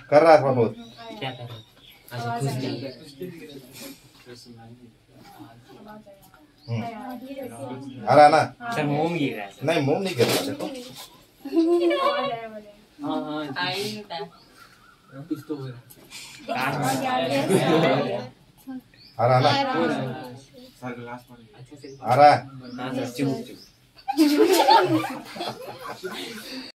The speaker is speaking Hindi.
कर रहा था बहुत। क्या कर रहा? अच्छा खुश नहीं। आ रहा ना? सर मोम गिर रहा है। नहीं मोम नहीं गिर रहा देखो। हाँ आई था। कुछ तो हो रहा है। आ रहा ना? आ रहा है? हाँ सर चुप चुप।